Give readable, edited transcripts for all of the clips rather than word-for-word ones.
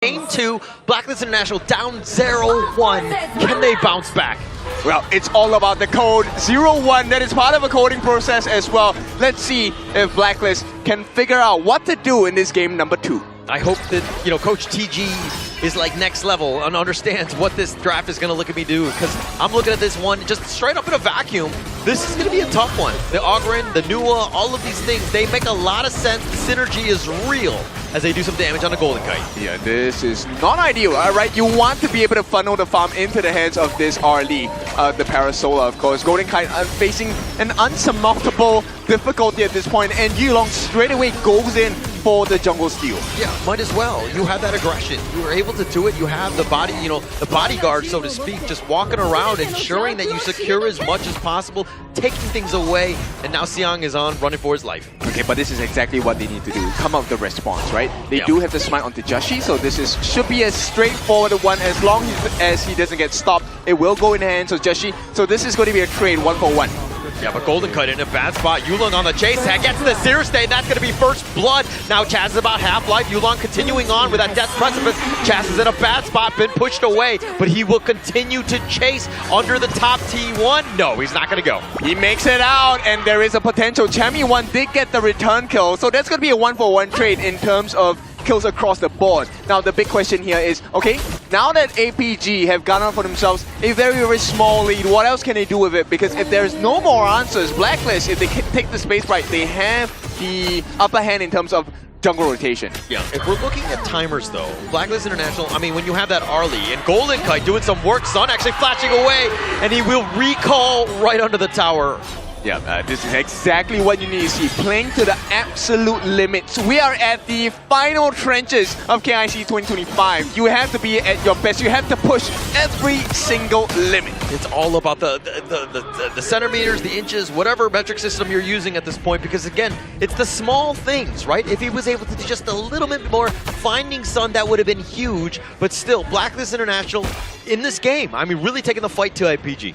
Game 2, Blacklist International down 0-1. Can they bounce back? Well, it's all about the code 0-1. That is part of a coding process as well. Let's see if Blacklist can figure out what to do in this game number 2. I hope that, Coach TG is like next level and understands what this draft is going to look at me do, because I'm looking at this one just straight up in a vacuum. This is going to be a tough one. The Ogren, the Nuwa, all of these things, they make a lot of sense. The synergy is real as they do some damage on the Golden Kite. Yeah, this is not ideal, all right? You want to be able to funnel the farm into the hands of this Arlie, the Parasola, of course. Golden Kite facing an unsurmountable difficulty at this point, and Yulong straight away goes in for the jungle steal. Yeah, might as well. You have that aggression. You were able to do it. You have the body, the bodyguard, so to speak, just walking around, ensuring that you secure as much as possible, taking things away, and now Siang is on, running for his life. Okay, but this is exactly what they need to do. Come up with the response, right? They do have the smite onto Joshi, so this should be a straightforward one. As long as he doesn't get stopped, it will go in the hands of Joshi. So this is going to be a trade 1-for-1. Yeah, but Golden Kite in a bad spot. Yulong on the chase, gets the Seer State, that's going to be first blood. Now Chaz is about half-life. Yulong continuing on with that death precipice. Chaz is in a bad spot, been pushed away, but he will continue to chase under the top T1. No, he's not going to go. He makes it out, and there is a potential. Champion1 did get the return kill, so that's going to be a 1-for-1 trade in terms of kills across the board. Now the big question here is, okay, now that APG have garnered for themselves a very, very small lead, what else can they do with it? Because if there's no more answers, Blacklist, if they take the space right, they have the upper hand in terms of jungle rotation. Yeah, if we're looking at timers though, Blacklist International, I mean, when you have that Arlie and Golden Kite doing some work, Sun actually flashing away, and he will recall right under the tower. Yeah, this is exactly what you need to see. Playing to the absolute limits. We are at the final trenches of KIC2025. You have to be at your best. You have to push every single limit. It's all about the centimeters, the inches, whatever metric system you're using at this point, because again, it's the small things, right? If he was able to do just a little bit more, finding Sun, that would have been huge, but still, Blacklist International in this game, I mean, really taking the fight to APG.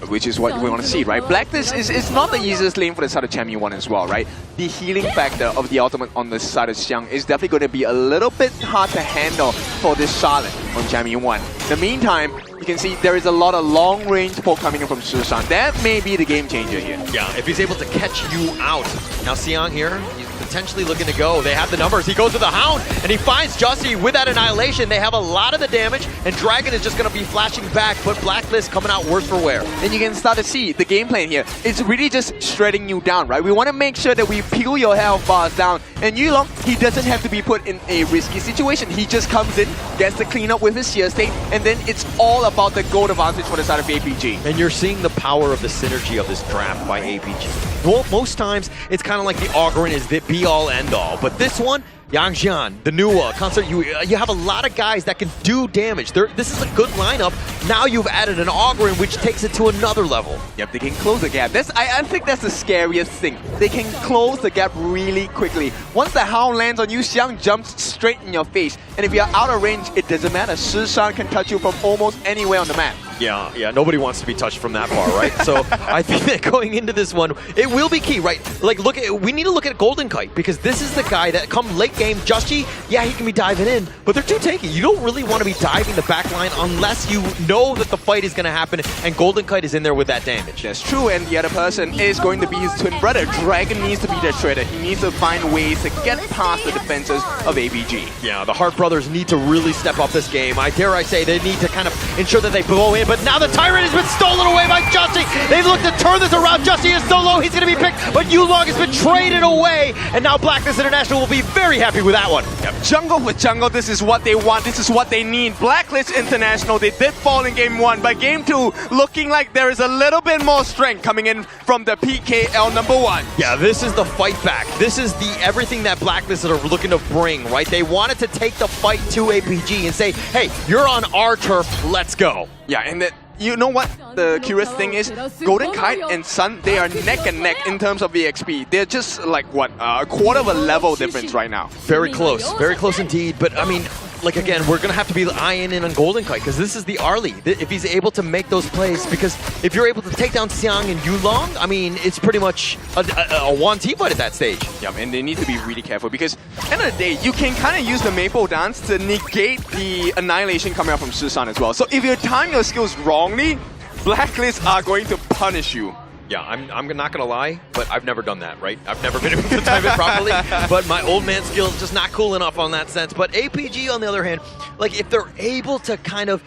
Which is what we want to see, right? Blacklist is not the easiest lane for the side of Champion1 as well, right? The healing factor of the ultimate on the side of Xiang is definitely going to be a little bit hard to handle for this Charlotte on Champion1. In the meantime, you can see there is a lot of long-range poke coming in from Shishan. That may be the game changer here. Yeah, if he's able to catch you out. Now Siang here, he's potentially looking to go. They have the numbers. He goes to the Hound, and he finds Jussie with that Annihilation. They have a lot of the damage, and Dragon is just going to be flashing back, but Blacklist coming out worse for wear. And you can start to see the game plan here. It's really just shredding you down, right? We want to make sure that we peel your health bars down. And Yulong, he doesn't have to be put in a risky situation. He just comes in, gets the cleanup with his Seer State, and then it's all about the gold advantage for the side of APG. And you're seeing the power of the synergy of this draft by APG. Well, most times, it's kind of like the Ogren is the be-all, end-all. But this one, Yangjian, the Nuwa, Concert, you have a lot of guys that can do damage. This is a good lineup. Now you've added an Ogren, which takes it to another level. Yep, they can close the gap. I think that's the scariest thing. They can close the gap really quickly. Once the Hound lands on you, Xiang jumps straight in your face. And if you're out of range, it doesn't matter. Shishan can touch you from almost anywhere on the map. Yeah, nobody wants to be touched from that far, right? So I think that going into this one, it will be key, right? Like, we need to look at Golden Kite, because this is the guy that come late game, Justy, yeah, he can be diving in, but they're too tanky. You don't really want to be diving the back line unless you know that the fight is going to happen, and Golden Kite is in there with that damage. That's true, and the other person is going to be his twin brother. Dragon needs to be the shredder. He needs to find ways to get past the defenses of APG. Yeah, the Hart brothers need to really step up this game. I dare say they need to kind of ensure that they blow in. But now the Tyrant has been stolen away by Justy. They've looked to turn this around. Justy is so low, he's going to be picked. But Yulong has been traded away. And now Blacklist International will be very happy with that one. Yep. Jungle for jungle, this is what they want. This is what they need. Blacklist International, they did fall in game 1. But game 2, looking like there is a little bit more strength coming in from the PKL number 1. Yeah, this is the fight back. This is the everything that Blacklist are looking to bring, right? They wanted to take the fight to APG and say, hey, you're on our turf, let's go. Yeah, and you know what the curious thing is? Golden Kite and Sun, they are neck and neck in terms of the XP. They're just like, what, a quarter of a level difference right now. Very close indeed. But I mean, like again, we're going to have to be eyeing in on Golden Kite because this is the Arlie. If he's able to make those plays, because if you're able to take down Xiang and Yulong, I mean, it's pretty much a 1T fight at that stage. Yeah, and they need to be really careful because at the end of the day, you can kind of use the Maple Dance to negate the Annihilation coming out from Shisan as well. So if you time your skills wrongly, Blacklist are going to punish you. Yeah, I'm not gonna lie, but I've never done that, right? I've never been able to time it properly, but my old man skill is just not cool enough on that sense. But APG, on the other hand, like if they're able to kind of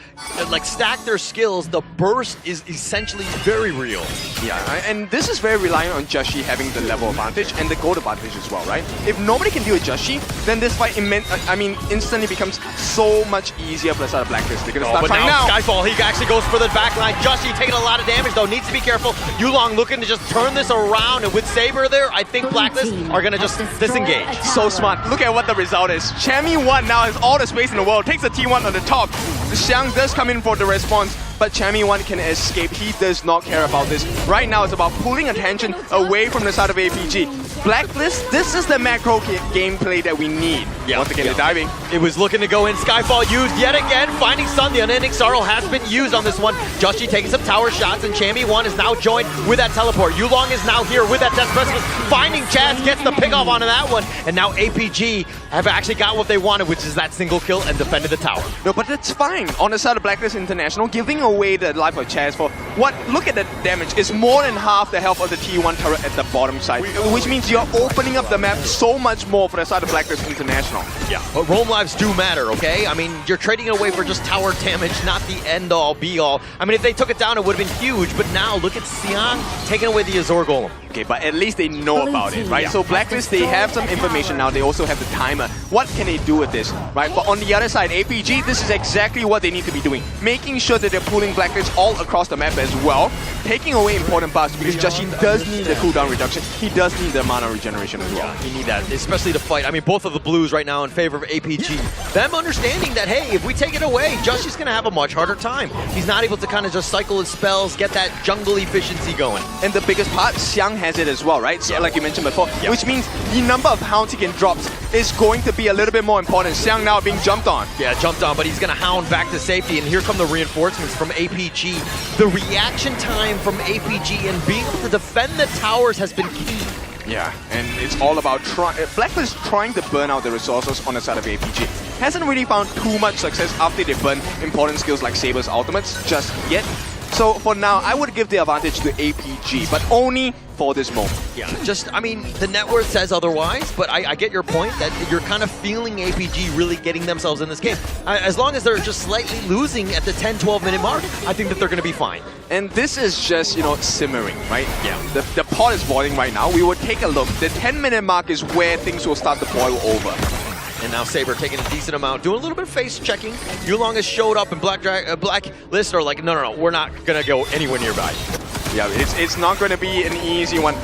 like stack their skills, the burst is essentially very real. Yeah, and this is very reliant on Joshi having the level advantage and the gold advantage as well, right? If nobody can deal with Joshi, then this fight instantly becomes so much easier for the side of Blacklist. They're gonna start but trying now now. Skyfall, he actually goes for the backline. Joshi taking a lot of damage though, needs to be careful. Yulong looking to just turn this around, and with Saber there, I think Blacklist are gonna just disengage. So smart. Look at what the result is. Chammy1 now has all the space in the world, takes the T1 on the top. Xiang does come in for the response, but Chammy1 can escape. He does not care about this. Right now, it's about pulling attention away from the side of APG. Blacklist, this is the macro gameplay that we need. Yeah, once again, they're diving. It was looking to go in. Skyfall used yet again. Finding Sun, the unending sorrow has been used on this one. Joshi taking some tower shots, and Chammy1 is now joined with that teleport. Yulong is now here with that Death Precipice. Finding Chaz, gets the pick off onto that one. And now APG have actually got what they wanted, which is that single kill and defended the tower. No, but it's fine. On the side of Blacklist International, giving away the life of Chaz for what? Look at the damage. It's more than half the health of the T1 turret at the bottom side, which means you're opening up the map so much more for the side of Blacklist International. Yeah, but roam lives do matter, okay? I mean, you're trading it away for just tower damage, not the end-all, be-all. I mean, if they took it down, it would have been huge, but now look at Xiang taking away the Azure Golem. Okay, but at least they know about it, right? Yeah. So Blacklist, they have some information now. They also have the timer. What can they do with this, right? But on the other side, APG, this is exactly what they need to be doing. Making sure that they're pulling Blacklist all across the map as well. Taking away important buffs because Joshi does need the cooldown reduction. He does need the mana regeneration as well. Yeah, he need that, especially to fight. I mean, both of the blues right now in favor of APG. Them understanding that, hey, if we take it away, Joshi's going to have a much harder time. He's not able to kind of just cycle his spells, get that jungle efficiency going. And the biggest part, Xiang has it as well, right? So, like you mentioned before, which means the number of hounds he can drop is going to be a little bit more important. Xiang now being jumped on. Yeah, jumped on, but he's going to hound back to safety, and here come the reinforcements from APG. The reaction time from APG and being able to defend the towers has been key. Yeah, and it's all about Blacklist trying to burn out the resources on the side of APG. Hasn't really found too much success after they burn important skills like Saber's ultimates just yet. So for now, I would give the advantage to APG, but only for this moment. Yeah, just, I mean, the net worth says otherwise, but I get your point that you're kind of feeling APG really getting themselves in this game. As long as they're just slightly losing at the 10-12 minute mark, I think that they're going to be fine. And this is just, you know, simmering, right? Yeah. The pot is boiling right now. We would take a look. The 10-minute mark is where things will start to boil over. And now Saber taking a decent amount, doing a little bit of face checking. Yulong has showed up, and Blacklist are like, no, we're not gonna go anywhere nearby. Yeah, it's not going to be an easy one.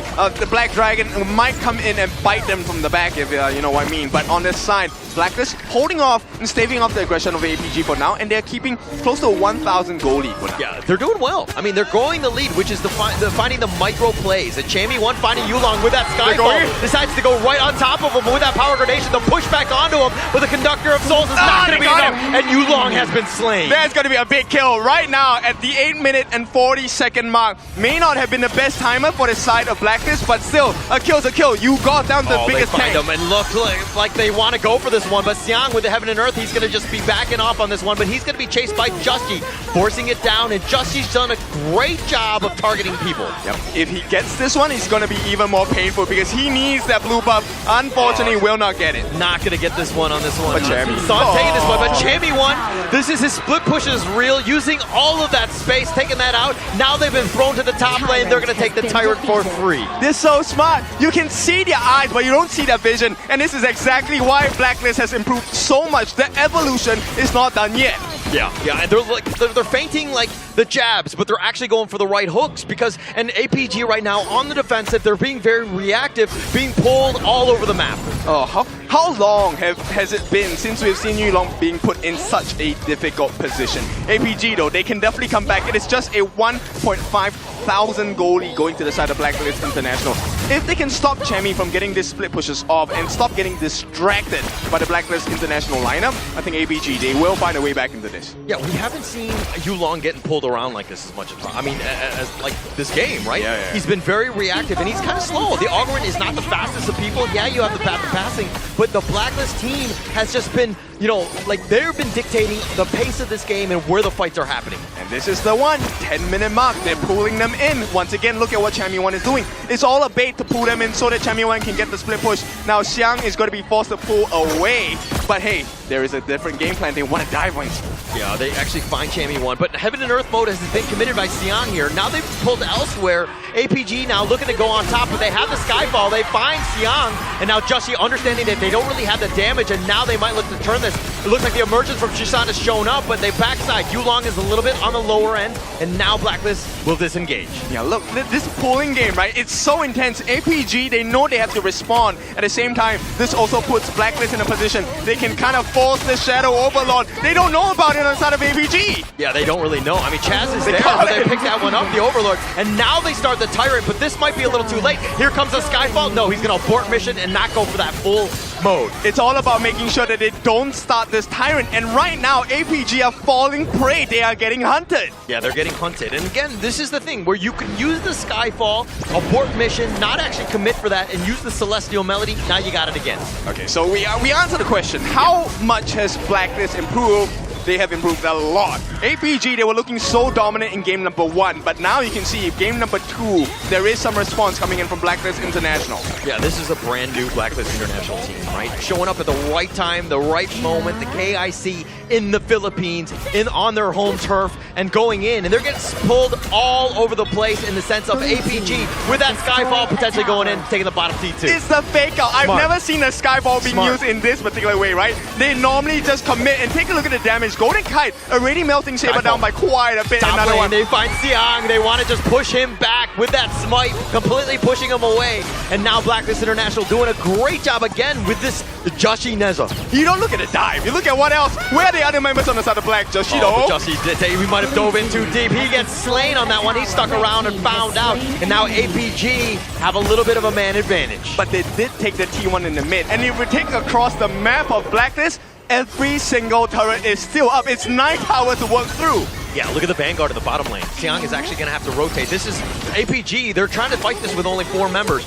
The Black Dragon might come in and bite them from the back, if you know what I mean. But on this side, Blacklist holding off and staving off the aggression of APG for now, and they're keeping close to a 1,000 goal lead for now. Yeah, they're doing well. I mean, they're growing the lead, which is finding the micro plays. And Chammy1 finding Yulong with that Skyfall, decides to go right on top of him with that power gradation, the push back onto him, but the Conductor of Souls is not going to be enough, and Yulong has been slain. There's going to be a big kill right now at the 8-minute and 40-second mark. May not have been the best timer for the side of Blacklist, but still, a kill's a kill. You got down the biggest they find tank. him and look like they want to go for this one, but Xiang with the Heaven and Earth, he's going to just be backing off on this one, but he's going to be chased by Joshi, forcing it down, and Joshi's done a great job of targeting people. Yep. If he gets this one, it's going to be even more painful because he needs that blue buff. Unfortunately, will not get it. Not going to get this one on this one. But Chammy. Son taking this one, but Chammy1, this is his split push is real, using all of that space, taking that out. Now they've been thrown to the top lane, they're going to take the Tyrant for free. They're so smart. You can see their eyes, but you don't see their vision. And this is exactly why Blacklist has improved so much. The evolution is not done yet. Yeah, and they're fainting like the jabs, but they're actually going for the right hooks because an APG right now on the defensive, they're being very reactive, being pulled all over the map. Oh, how long has it been since we've seen Yulong being put in such a difficult position? APG though, they can definitely come back. It is just a 1.5 thousand goalie going to the side of Blacklist International. If they can stop Chemi from getting these split pushes off and stop getting distracted by the Blacklist International lineup, I think APG, they will find a way back into this. Yeah, we haven't seen Yulong getting pulled around like this as much as like this game, right? Yeah. He's been very reactive and he's kind of slow. The Augurin is not the fastest of people. Yeah, you have the path of passing, but the Blacklist team has just been, you know, like they've been dictating the pace of this game and where the fights are happening. And this is the 10-minute mark. They're pulling them in. Once again, look at what Chami1 is doing. It's all a bait to pull them in so that Chami1 can get the split push. Now Xiang is going to be forced to pull away. But hey, there is a different game plan. They want to dive wings. Yeah, they actually find Chami1, but Heaven and Earth mode has been committed by Xiang here. Now they've pulled elsewhere. APG now looking to go on top, but they have the Skyfall. They find Xiang, and now Justy understanding that they don't really have the damage, and now they might look to turn this. It looks like the emergence from Shisan has shown up, but they backside. Yulong is a little bit on the lower end, and now Blacklist will disengage. Yeah, look, this pulling game, right? It's so intense. APG, they know they have to respond. At the same time, this also puts Blacklist in a position they can kind of force the Shadow Overlord. They don't know about it on the side of APG. Yeah, they don't really know. I mean, Chaz is there, but they picked that one up, the Overlord, and now they start the Tyrant, but this might be a little too late. Here comes the Skyfall. No, he's going to abort mission and not go for that full mode. It's all about making sure that they don't start this Tyrant, and right now, APG are falling prey. They are getting hunted. Yeah, they're getting hunted. And again, this is the thing where you can use the Skyfall, abort mission, not actually commit for that, and use the Celestial Melody. Now you got it again. Okay, so we answer the question. How much has Blacklist improved? They have improved a lot. APG, they were looking so dominant in game number 1, but now you can see game number 2, there is some response coming in from Blacklist International. Yeah, this is a brand new Blacklist International team, right? Showing up at the right time, the right moment, the KIC in the Philippines, on their home turf, and going in, and they're getting pulled all over the place in the sense of APG with that Skyfall potentially going in, taking the bottom T2. It's the fake out. I've never seen a Skyfall being used in this particular way, right? They normally just commit, and take a look at the damage. Golden Kite already melting Saber down by quite a bit. Top Another lane, one. they find Xiang. They want to just push him back with that smite, completely pushing him away. And now Blacklist International doing a great job again with this Joshi Neza. You don't look at the dive. You look at what else. Where are the other members on the side of Black? Joshi, though. Joshi did say we might have dove in too deep. He gets slain on that one. He stuck around and found out. And now APG have a little bit of a man advantage. But they did take the T1 in the mid. And if we take across the map of Blacklist, every single turret is still up. It's 9 towers to work through. Yeah, look at the Vanguard in the bottom lane. Xiang is actually going to have to rotate. This is APG. They're trying to fight this with only 4 members.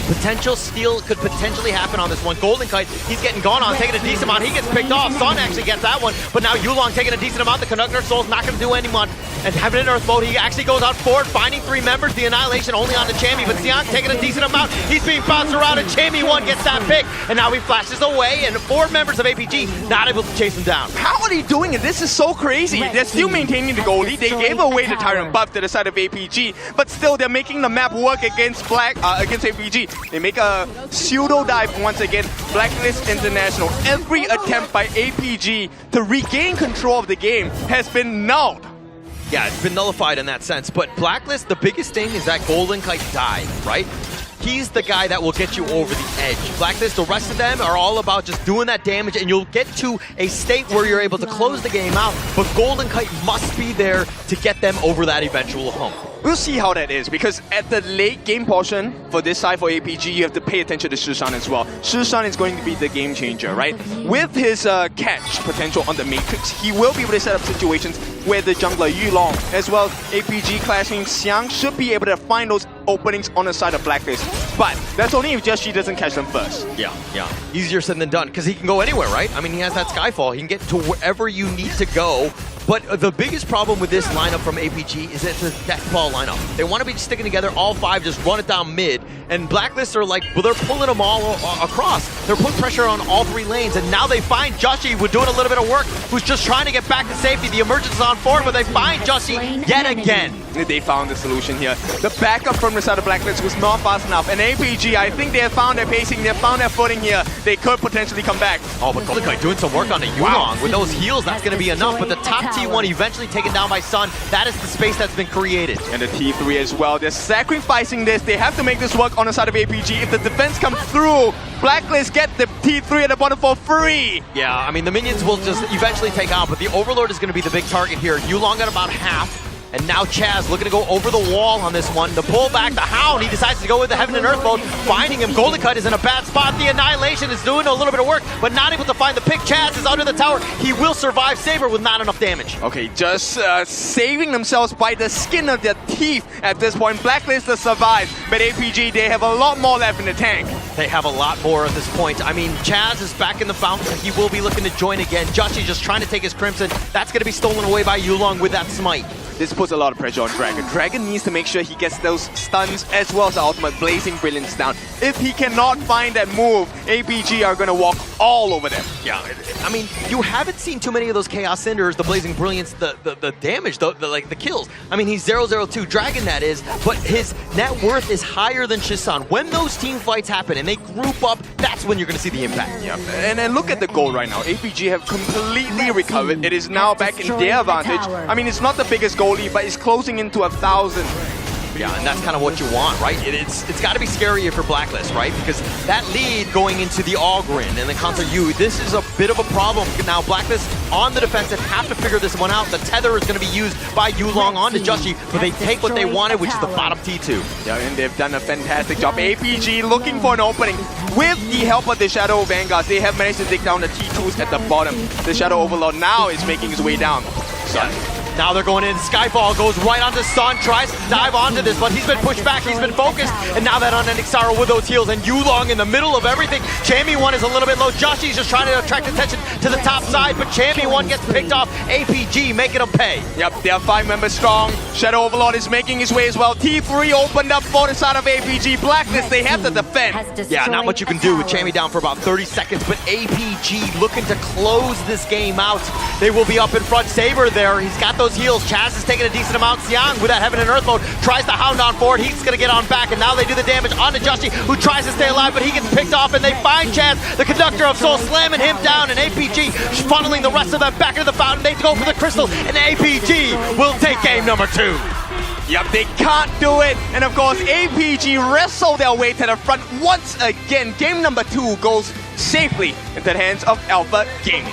Potential steal could potentially happen on this one. Golden Kite, he's getting gone on, taking a decent amount. He gets picked off. Sun actually gets that one, but now Yulong taking a decent amount. The Conductor Soul's not going to do anyone. And Heaven and Earth mode, he actually goes out forward, finding 3 members. The Annihilation only on the Chami, but Xiang taking a decent amount. He's being bounced around, and Chami1 gets that pick. And now he flashes away, and 4 members of APG not able to chase him down. How are they doing it? This is so crazy. They're still maintaining the goalie. They gave away the Tyrant buff to the side of APG, but still they're making the map work against against APG. They make a pseudo dive once again. Blacklist International. Every attempt by APG to regain control of the game has been nulled. Yeah, it's been nullified in that sense, but Blacklist, the biggest thing is that Golden Kite died, right? He's the guy that will get you over the edge. Blacklist, the rest of them are all about just doing that damage, and you'll get to a state where you're able to close the game out, but Golden Kite must be there to get them over that eventual hump. We'll see how that is, because at the late game portion, for this side for APG, you have to pay attention to Shisan as well. Shisan is going to be the game changer, right? With his catch potential on the Matrix, he will be able to set up situations where the jungler Yulong, as well as APG clashing Xiang, should be able to find those openings on the side of Blacklist. But that's only if Just She doesn't catch them first. Yeah. Easier said than done, because he can go anywhere, right? I mean, he has that Skyfall. He can get to wherever you need to go. But the biggest problem with this lineup from APG is it's a death ball lineup. They want to be sticking together, all 5, just run it down mid. And Blacklist are like, well, they're pulling them all across. They're putting pressure on all 3 lanes, and now they find Joshi, who's doing a little bit of work, who's just trying to get back to safety. The emergence is on forward, but they find Joshi yet again. They found the solution here. The backup from the side of Blacklist was not fast enough. And APG, I think they have found their pacing, they have found their footing here. They could potentially come back. Oh, but Golden Kite doing some work on the Yulong. With those heals, that's going to be enough. But the top T1 eventually taken down by Sun. That is the space that's been created. And the T3 as well. They're sacrificing this. They have to make this work on the side of APG. If the defense comes through, Blacklist get the T3 at the bottom for free. Yeah, I mean, the minions will just eventually take out, but the Overlord is going to be the big target here. Yulong got about half. And now Chaz looking to go over the wall on this one. The pullback, the Hound, he decides to go with the Heaven and Earth mode, finding him. Golden Cut is in a bad spot. The Annihilation is doing a little bit of work, but not able to find the pick. Chaz is under the tower. He will survive Saber with not enough damage. Okay, just saving themselves by the skin of their teeth at this point. Blacklist has survived, but APG, they have a lot more left in the tank. They have a lot more at this point. I mean, Chaz is back in the fountain. He will be looking to join again. Joshi just trying to take his Crimson. That's going to be stolen away by Yulong with that smite. This puts a lot of pressure on Dragon. Dragon needs to make sure he gets those stuns as well as the ultimate Blazing Brilliance down. If he cannot find that move, APG are going to walk all over them. Yeah, I mean, you haven't seen too many of those Chaos Cinders, the Blazing Brilliance, the damage, the kills. I mean, he's 002 Dragon, that is, but his net worth is higher than Shisan. When those team fights happen and they group up, that's when you're going to see the impact. Yeah, and then look at the goal right now. APG have completely recovered. It is now back in their advantage. I mean, it's not the biggest goalie, but it's closing into 1,000. Yeah, and that's kind of what you want, right? It's got to be scarier for Blacklist, right? Because that lead going into the Ogren and the Concert U, this is a bit of a problem. Now, Blacklist on the defensive have to figure this one out. The tether is going to be used by Yulong onto Joshi, but they take what they wanted, which is the bottom T2. Yeah, and they've done a fantastic job. APG looking for an opening. With the help of the Shadow Vanguards, they have managed to take down the T2s at the bottom. The Shadow Overlord now is making his way down. So, now they're going in. Skyfall goes right onto Sun, tries to dive onto this, but he's been pushed back, he's been focused, and now that unending sorrow with those heals, and Yulong in the middle of everything. Chammy1 is a little bit low. Joshi's just trying to attract attention to the top side, but Chammy1 gets picked off. APG making him pay. Yep, they are 5 members strong. Shadow Overlord is making his way as well. T3 opened up for the side of APG. Blacklist, they have to defend. Yeah, not much you can do with Chammy down for about 30 seconds, but APG looking to close this game out. They will be up in front. Saber there, he's got those heals. Chaz is taking a decent amount. Xiang with that Heaven and Earth mode tries to hound on forward. He's going to get on back, and now they do the damage onto Joshi, who tries to stay alive, but he gets picked off, and they find Chaz, the conductor of Soul, slamming him down, and APG funneling the rest of them back into the fountain. They go for the crystal, and APG will take game number 2. Yep, they can't do it. And of course, APG wrestle their way to the front once again. Game number 2 goes safely into the hands of Alpha Gaming.